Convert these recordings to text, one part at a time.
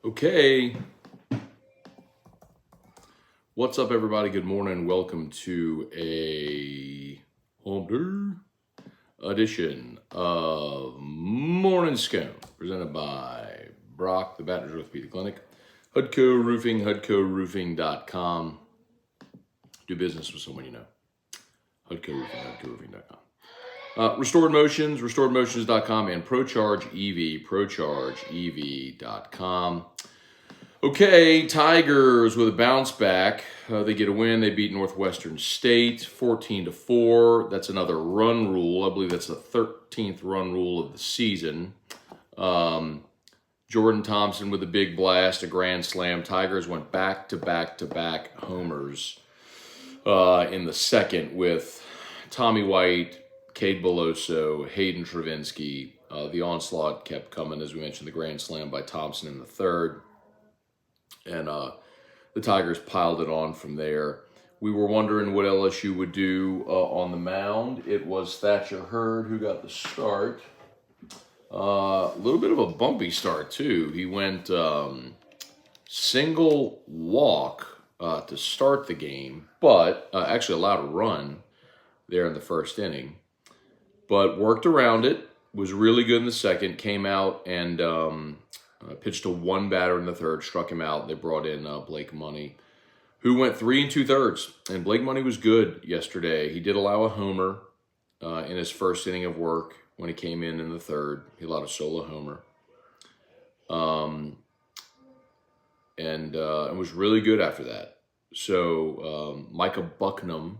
Okay. What's up, everybody? Good morning. Welcome to a hump edition of Morning Scone, presented by Brock, the Baton Rouge Orthopedic Clinic, Hudco Roofing, HudcoRoofing.com. Do business with someone you know. Hudco Roofing, HudcoRoofing.com. Restored Motions, RestoredMotions.com, and ProCharge EV, ProChargeEV.com. Okay, Tigers with a bounce back. They get a win. They beat Northwestern State 14-4. That's another run rule. I believe that's the 13th run rule of the season. Jordan Thompson with a big blast, a grand slam. Tigers went back-to-back-to-back homers in the second with Tommy White, Cade Beloso, Hayden Travinski. The onslaught kept coming, as we mentioned, the grand slam by Thompson in the third. And the Tigers piled it on from there. We were wondering what LSU would do on the mound. It was Thatcher Hurd who got the start. A little bit of a bumpy start, too. He went single walk to start the game, but actually allowed a run there in the first inning. But worked around it, was really good in the second, came out and pitched to one batter in the third, struck him out. They brought in Blake Money, who went 3 2/3. And Blake Money was good yesterday. He did allow a homer in his first inning of work when he came in the third. He allowed a solo homer. And was really good after that. So Micah Bucknam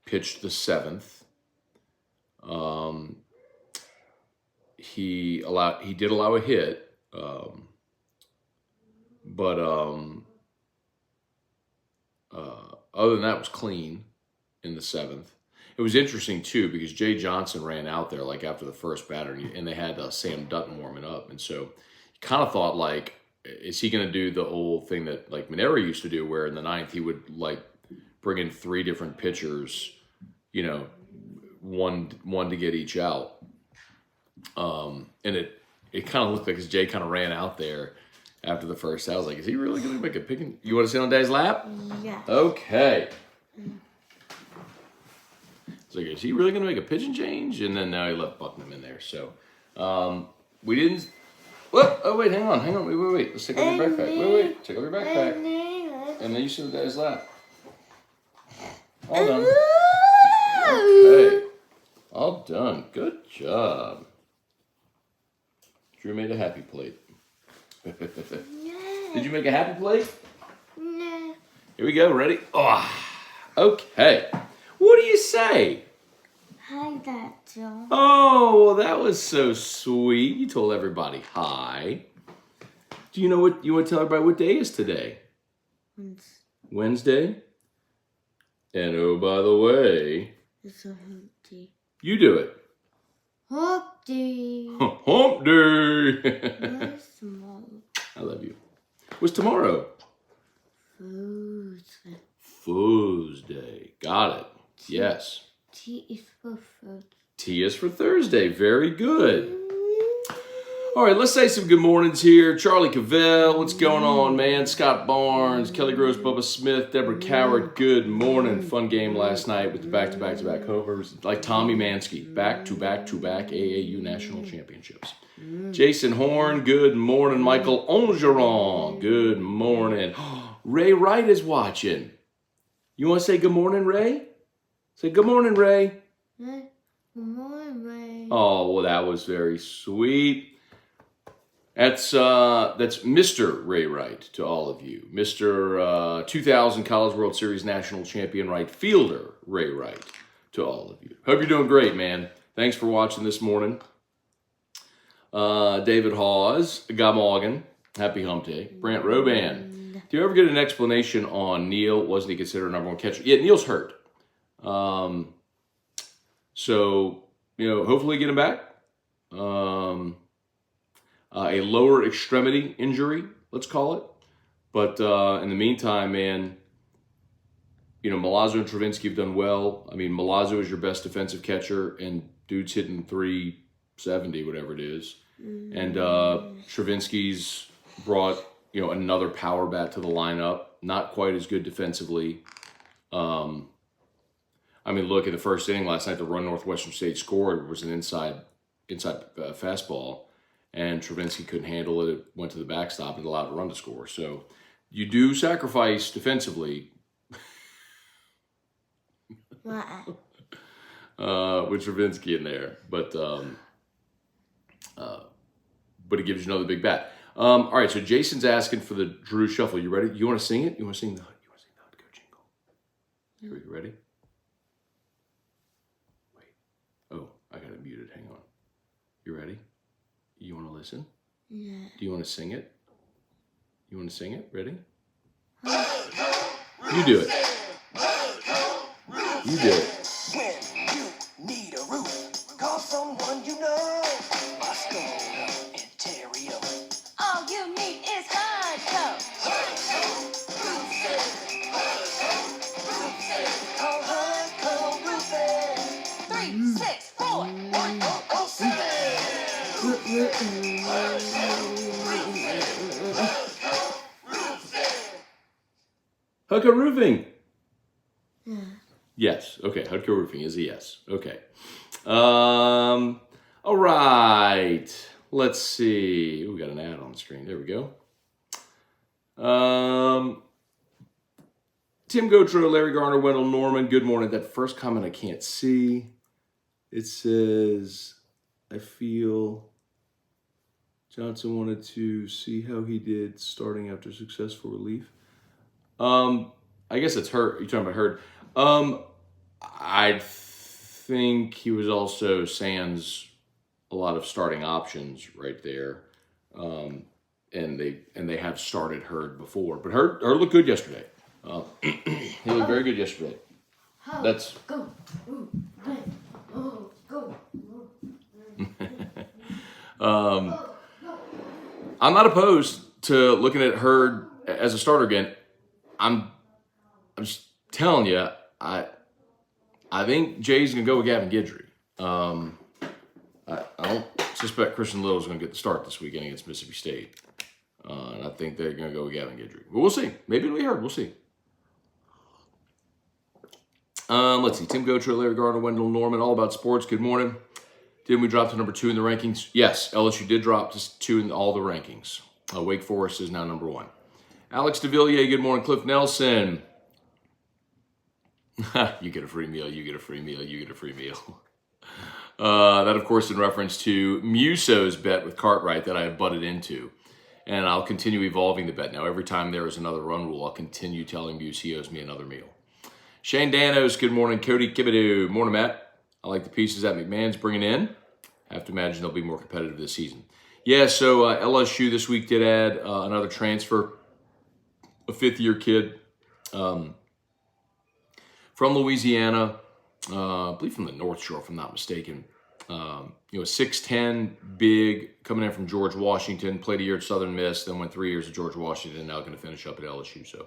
pitched the seventh. He did allow a hit, but other than that, was clean in the seventh. It was interesting too because Jay Johnson ran out there like after the first batter, and they had Sam Dutton warming up, and so you kind of thought like, is he going to do the old thing that like Manera used to do, where in the ninth he would like bring in 3 different pitchers, one to get each out. And it kind of looked like as Jay kind of ran out there after the first. I was like, is he really going to make a pick? You want to sit on Dad's lap? Yeah. Okay. So is he really going to make a pitching change? And then now he left Bucknam in there. So we didn't. What? Oh wait, hang on. Wait. Let's take off your backpack. Wait. Take off your backpack. And then you sit on Dad's lap. All done. Okay. All done. Good job. Drew made a happy plate. Did you make a happy plate? No. Here we go. Ready? Oh, okay. What do you say? Hi, Dad. Oh, well, that was so sweet. You told everybody hi. Do you know what you want to tell everybody what day is today? Wednesday. And oh, by the way, It's a hump day. you do it. Hump day. Hump day. Where's tomorrow? I love you. What's tomorrow? Thursday. Thursday. Got it. Yes. T is for Thursday. T is for Thursday. Very good. All right, let's say some good mornings here. Charlie Cavell, what's going on, man? Scott Barnes, Kelly Gross, Bubba Smith, Deborah Coward, good morning. Fun game last night with the back-to-back homers. Like Tommy Mansky, back-to-back AAU National Championships. Jason Horn, good morning. Michael Ongeron, good morning. Ray Wright is watching. You want to say good morning, Ray? Say good morning, Ray. Good morning, Ray. Oh, well, that was very sweet. That's Mr. Ray Wright to all of you. Mr. 2000 College World Series National Champion right fielder Ray Wright to all of you. Hope you're doing great, man. Thanks for watching this morning. David Hawes, Guy Morgan, happy hump day. Brant Roban. Do you ever get an explanation on Neil? Wasn't he considered number one catcher? Yeah, Neil's hurt. So, hopefully get him back. A lower extremity injury, let's call it. But in the meantime, man, Milazzo and Travinski have done well. I mean, Milazzo is your best defensive catcher, and dude's hitting 370, whatever it is. And Travinski's brought another power bat to the lineup. Not quite as good defensively. I mean, look, in the first inning last night, the run Northwestern State scored was an inside fastball, and Travinsky couldn't handle it. It went to the backstop and allowed a run to score. So you do sacrifice defensively What? with Travinsky in there, but it gives you another big bat. All right, so Jason's asking for the Drew Shuffle. You ready? You want to sing it? You want to sing the Hut Go jingle? Are you ready? Wait. Oh, I got it muted. Hang on. You ready? You want to listen? Yeah. Do you want to sing it? You want to sing it? Ready? You do it. You do it. When you need a roof, call someone you know. Scone and Terrio. All you need is Hardco. Call Hardco Roofing. 364-1007. Hutco Roofing. Yeah. Yes. Okay. Hutco Roofing is a yes. Okay. All right. Let's see. We got an ad on the screen. There we go. Tim Gotro, Larry Garner, Wendell Norman. Good morning. That first comment I can't see. It says, I feel Johnson wanted to see how he did starting after successful relief. I guess it's Hurd. You're talking about Hurd. I think he was also sans a lot of starting options right there. And they have started Hurd before. But Hurd looked good yesterday. He looked very good yesterday. That's Go. Ooh, hey. Oh, go. I'm not opposed to looking at Hurd as a starter again. I'm just telling you, I think Jay's gonna go with Gavin Guidry. I don't suspect Christian Little is gonna get the start this weekend against Mississippi State, and I think they're gonna go with Gavin Guidry. But we'll see. Maybe it'll be Hurd. We'll see. Let's see. Tim Gotro, Larry Gardner, Wendell Norman, all about sports. Good morning. Didn't we drop to number 2 in the rankings? Yes, LSU did drop to 2 in all the rankings. Wake Forest is now number 1. Alex DeVilliers, good morning. Cliff Nelson. You get a free meal, you get a free meal, you get a free meal. That, of course, in reference to Muso's bet with Cartwright that I have butted into. And I'll continue evolving the bet. Now, every time there is another run rule, I'll continue telling Muse he owes me another meal. Shane Danos, good morning. Cody Kibidu, morning, Matt. I like the pieces that McMahon's bringing in. I have to imagine they'll be more competitive this season. Yeah, so LSU this week did add another transfer, a fifth-year kid from Louisiana, I believe from the North Shore, if I'm not mistaken. 6'10", big, coming in from George Washington, played a year at Southern Miss, then went 3 years at George Washington, and now going to finish up at LSU. So,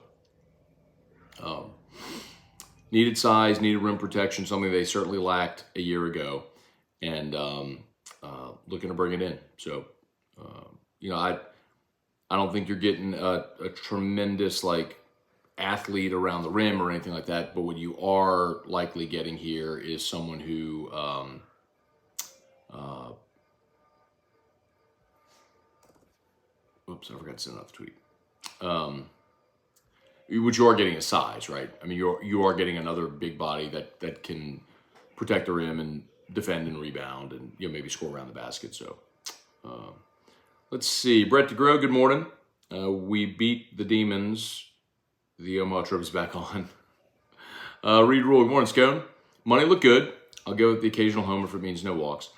needed size, needed rim protection, something they certainly lacked a year ago, and looking to bring it in. So, I don't think you're getting a tremendous athlete around the rim or anything like that, but what you are likely getting here is someone who oops, I forgot to send out the tweet. Which you are getting a size, right? I mean, you are getting another big body that can protect the rim and defend and rebound and maybe score around the basket. So let's see. Brett DeGrow, good morning. We beat the Demons. The Omaha trip is back on. Reed Rule, good morning, Scone. Money looked good. I'll go with the occasional homer if it means no walks.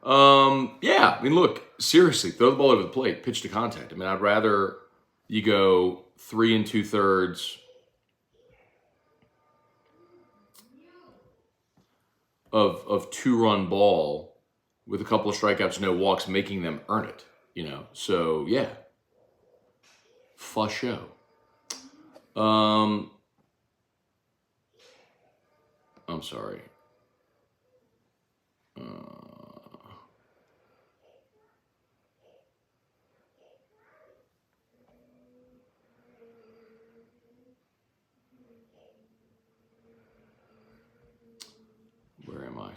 Yeah, I mean, look, seriously, throw the ball over the plate, pitch to contact. I mean, I'd rather you go 3 2/3 of 2-run ball with a couple of strikeouts, no walks, making them earn it, So, yeah, for sure. I'm sorry.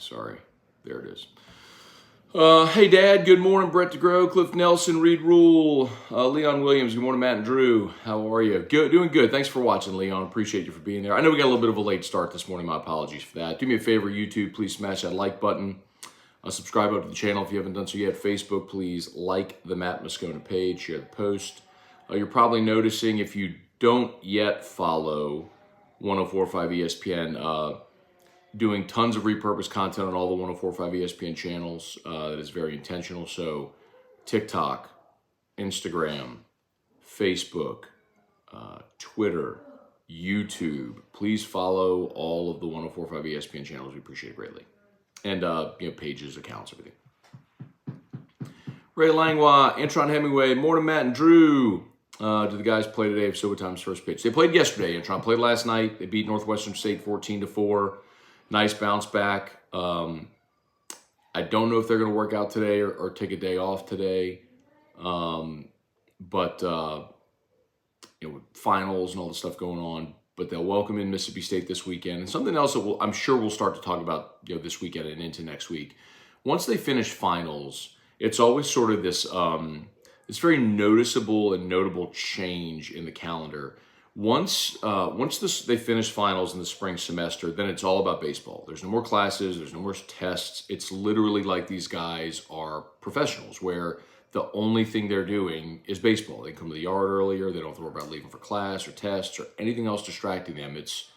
Sorry. There it is. Hey, Dad. Good morning. Brett DeGrow, Cliff Nelson, Reed Rule, Leon Williams. Good morning, Matt and Drew. How are you? Good. Doing good. Thanks for watching, Leon. Appreciate you for being there. I know we got a little bit of a late start this morning. My apologies for that. Do me a favor, YouTube. Please smash that like button. Subscribe up to the channel if you haven't done so yet. Facebook, please like the Matt Moscona page. Share the post. You're probably noticing, if you don't yet follow 1045 ESPN, doing tons of repurposed content on all the 1045 ESPN channels. That is very intentional. So TikTok, Instagram, Facebook, Twitter, YouTube. Please follow all of the 1045 ESPN channels. We appreciate it greatly. And pages, accounts, everything. Ray Langlois, Antron Hemingway, morning, Matt and Drew. Do the guys play today? If so, what time's first pitch? They played yesterday. Antron played last night. They beat Northwestern State 14-4. Nice bounce back. I don't know if they're going to work out today or take a day off today. But finals and all the stuff going on. But they'll welcome in Mississippi State this weekend. And something else that I'm sure we'll start to talk about this weekend and into next week. Once they finish finals, it's always sort of this very noticeable and notable change in the calendar. Once they finish finals in the spring semester, then it's all about baseball. There's no more classes. There's no more tests. It's literally like these guys are professionals, where the only thing they're doing is baseball. They come to the yard earlier. They don't have to worry about leaving for class or tests or anything else distracting them. It's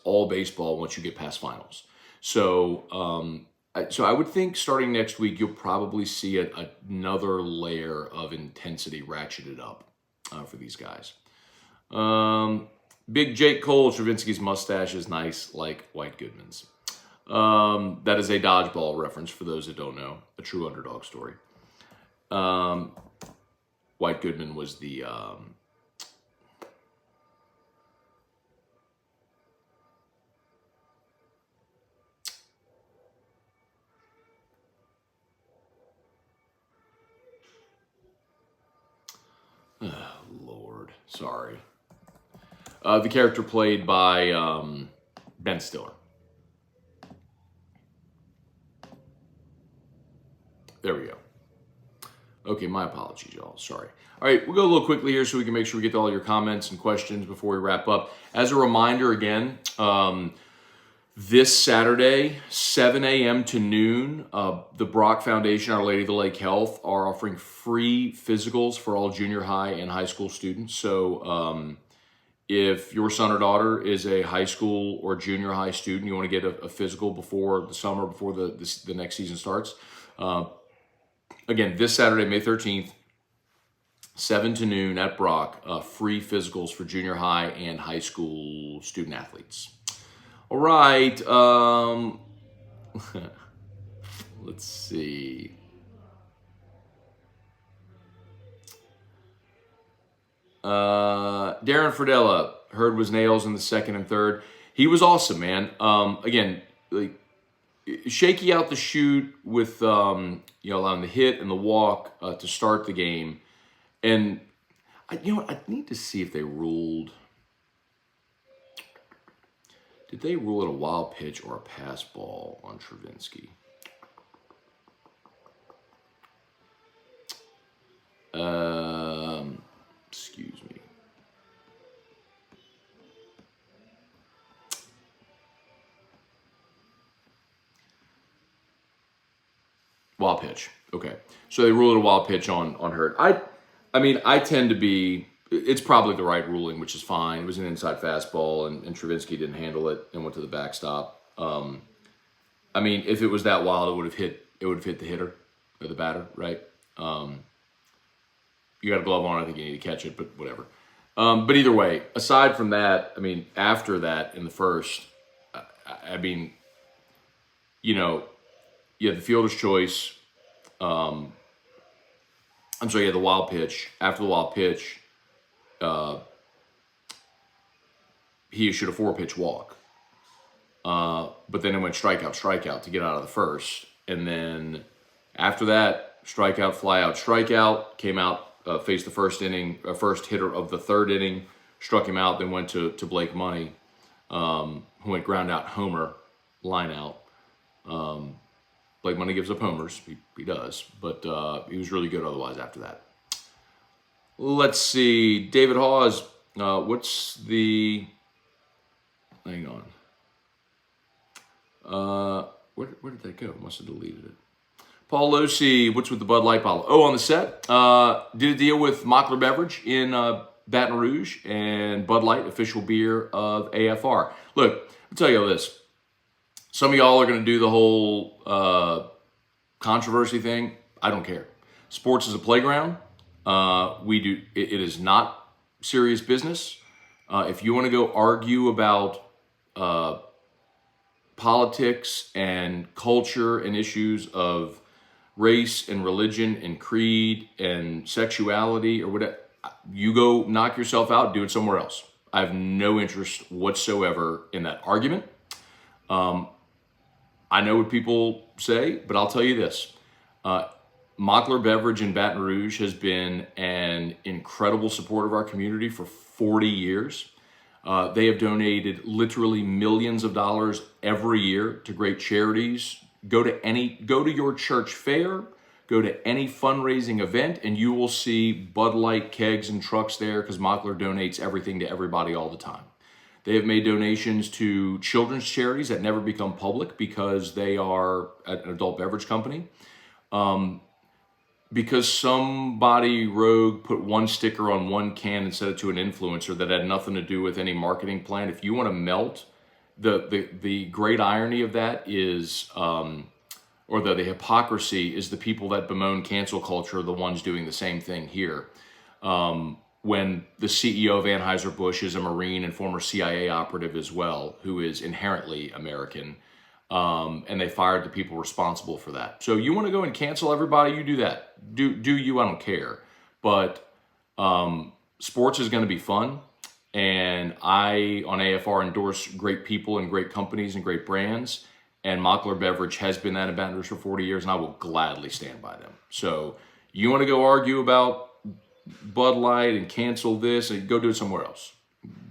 all baseball once you get past finals. So I would think starting next week, you'll probably see another layer of intensity ratcheted up for these guys. Big Jake Cole, Stravinsky's mustache is nice, like White Goodman's. That is a Dodgeball reference for those that don't know, a true underdog story. White Goodman was the Lord, sorry. The character played by Ben Stiller. There we go. Okay, my apologies, y'all. Sorry. All right, we'll go a little quickly here so we can make sure we get to all your comments and questions before we wrap up. As a reminder, again, this Saturday, 7 a.m. to noon, the Brock Foundation, Our Lady of the Lake Health, are offering free physicals for all junior high and high school students. So if your son or daughter is a high school or junior high student, you want to get a physical before the summer, before the next season starts. Again, this Saturday, May 13th, 7 to noon at Brock, free physicals for junior high and high school student athletes. All right. Let's see. Darren Fridella, heard was nails in the second and third. He was awesome, man. Again, like, shaky out the chute with allowing the hit and the walk to start the game. And I need to see if they ruled. Did they rule it a wild pitch or a pass ball on Stravinsky? Excuse me. Wild pitch. Okay. So they ruled it a wild pitch on Hurt. I mean, I tend to be, it's probably the right ruling, which is fine. It was an inside fastball, and Stravinsky didn't handle it and went to the backstop. I mean, if it was that wild, it would have hit the hitter or the batter, right? You got a glove on, I think you need to catch it, but whatever. But either way, aside from that, I mean, after that in the first, I mean, you had the fielder's choice. I'm sorry, you had the wild pitch. After the wild pitch, he issued a 4-pitch walk. But then it went strikeout to get out of the first. And then after that, strikeout, fly out, strikeout, came out, faced the first hitter of the third inning, struck him out, then went to Blake Money, who went ground out homer, line out. Blake Money gives up homers. He does. But he was really good otherwise after that. Let's see. David Hawes, what's the... Hang on. Where did that go? Must have deleted it. Paul Losi, what's with the Bud Light bottle? Oh, on the set. Did a deal with Mockler Beverage in Baton Rouge and Bud Light, official beer of AFR. Look, I'll tell you this. Some of y'all are going to do the whole controversy thing. I don't care. Sports is a playground. It is not serious business. If you want to go argue about politics and culture and issues of race and religion and creed and sexuality or whatever, you go knock yourself out, do it somewhere else. I have no interest whatsoever in that argument. I know what people say, but I'll tell you this. Mockler Beverage in Baton Rouge has been an incredible supporter of our community for 40 years. They have donated literally millions of dollars every year to great charities. Go to your church fair, go to any fundraising event, and you will see Bud Light kegs and trucks there because Mockler donates everything to everybody all the time. They have made donations to children's charities that never become public because they are an adult beverage company. Because somebody rogue put one sticker on one can and sent it to an influencer that had nothing to do with any marketing plan. If you want to melt, the great irony of that is, or the hypocrisy is the people that bemoan cancel culture are the ones doing the same thing here. When the CEO of Anheuser-Busch is a Marine and former CIA operative as well, who is inherently American, and they fired the people responsible for that. So you want to go and cancel everybody, you do that. Do you, I don't care. But sports is going to be fun. And I, on AFR, endorse great people and great companies and great brands. And Mockler Beverage has been that in Baton Rouge for 40 years, and I will gladly stand by them. So you want to go argue about Bud Light and cancel this, and go do it somewhere else.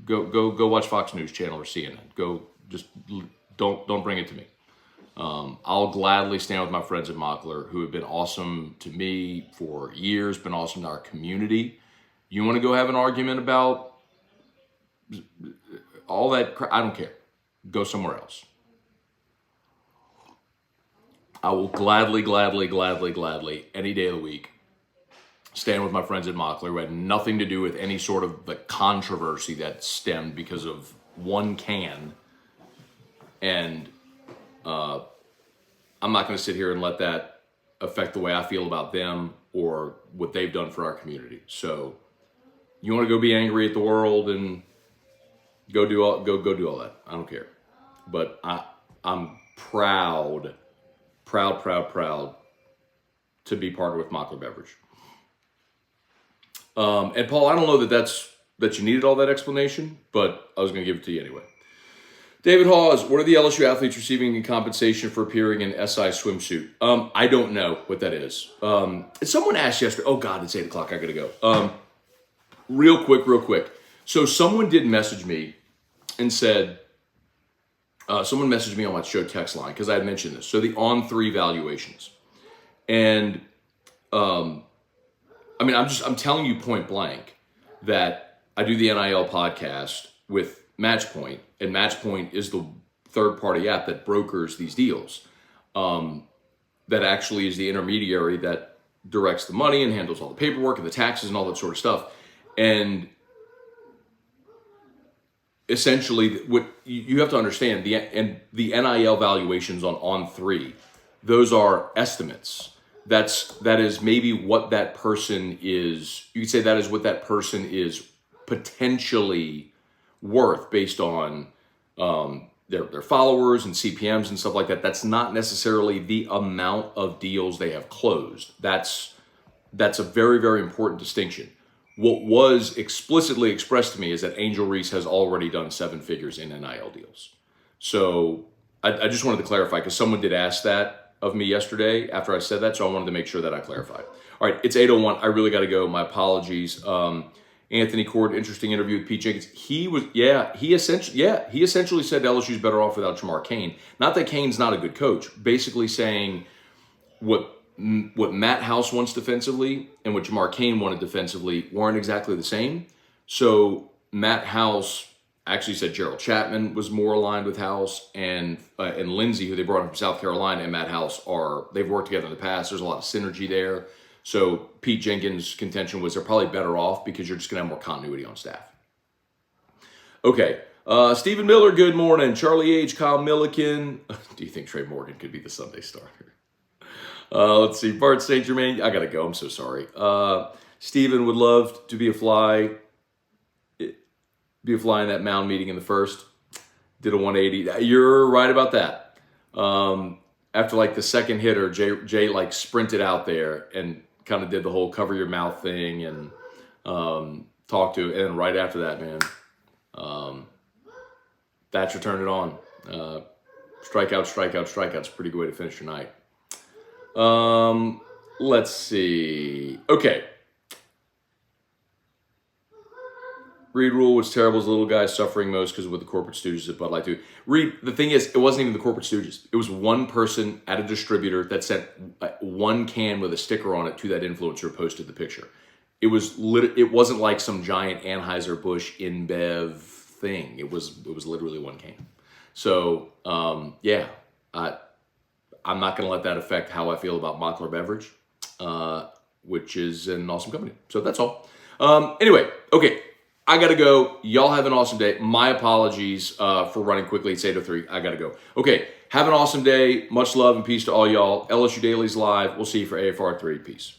Go watch Fox News Channel or CNN. Don't bring it to me. I'll gladly stand with my friends at Mockler, who have been awesome to me for years, been awesome to our community. You want to go have an argument about all that crap? I don't care. Go somewhere else. I will gladly, any day of the week, stand with my friends at Mockler who had nothing to do with any sort of the controversy that stemmed because of one can. And I'm not going to sit here and let that affect the way I feel about them or what they've done for our community. So you want to go be angry at the world and go do all that. I don't care. But I'm proud to be partnered with Mockler Beverage. And Paul, I don't know that you needed all that explanation, but I was going to give it to you anyway. David Hawes, what are the LSU athletes receiving in compensation for appearing in SI swimsuit? I don't know what that is. Someone asked yesterday, oh God, it's 8 o'clock, I gotta go. Real quick. So someone did message me and said, someone messaged me on my show text line, because I had mentioned this. So the on-3 valuations. And, I'm telling you point blank that I do the NIL podcast with Matchpoint, and Matchpoint is the third-party app that brokers these deals. That actually is the intermediary that directs the money and handles all the paperwork and the taxes and all that sort of stuff. And essentially, what you have to understand, the NIL valuations on 3, those are estimates. That is maybe what that person is. You could say that is what that person is potentially worth based on their followers and CPMs and stuff like that. That's not necessarily the amount of deals they have closed. That's a very, very important distinction. What was explicitly expressed to me is that Angel Reese has already done 7 figures in NIL deals. So I just wanted to clarify, because someone did ask that of me yesterday after I said that, so I wanted to make sure that I clarified. All right, it's 8:01. I really got to go. My apologies. Anthony Cord, interesting interview with Pete Jenkins. He essentially said LSU's better off without Jamar Cain. Not that Cain's not a good coach. Basically saying what Matt House wants defensively and what Jamar Cain wanted defensively weren't exactly the same. So Matt House actually said Gerald Chapman was more aligned with House, and Lindsey, who they brought in from South Carolina, and Matt House they've worked together in the past. There's a lot of synergy there. So Pete Jenkins' contention was they're probably better off because you're just going to have more continuity on staff. Okay. Stephen Miller, good morning. Charlie H., Kyle Milliken. Do you think Trey Morgan could be the Sunday starter? Let's see. Bart St. Germain. I got to go. I'm so sorry. Stephen would love to be a fly in that mound meeting in the first. Did a 180. You're right about that. After like the second hitter, Jay like sprinted out there and kind of did the whole cover your mouth thing and talked to, and right after that, man, Thatcher turned it on. Strikeouts. Pretty good way to finish your night. Let's see. Okay. Reed Rule was terrible as a little guy, suffering most because of what the corporate stooges at Bud Light do. Reed, the thing is, it wasn't even the corporate stooges. It was one person at a distributor that sent one can with a sticker on it to that influencer who posted the picture. It wasn't like some giant Anheuser-Busch InBev thing. It was literally one can. So, I'm not going to let that affect how I feel about Mockler Beverage, which is an awesome company. So that's all. Anyway, okay. I got to go. Y'all have an awesome day. My apologies for running quickly. It's 8:03. I got to go. Okay. Have an awesome day. Much love and peace to all y'all. LSU Daily's live. We'll see you for AFR 3. Peace.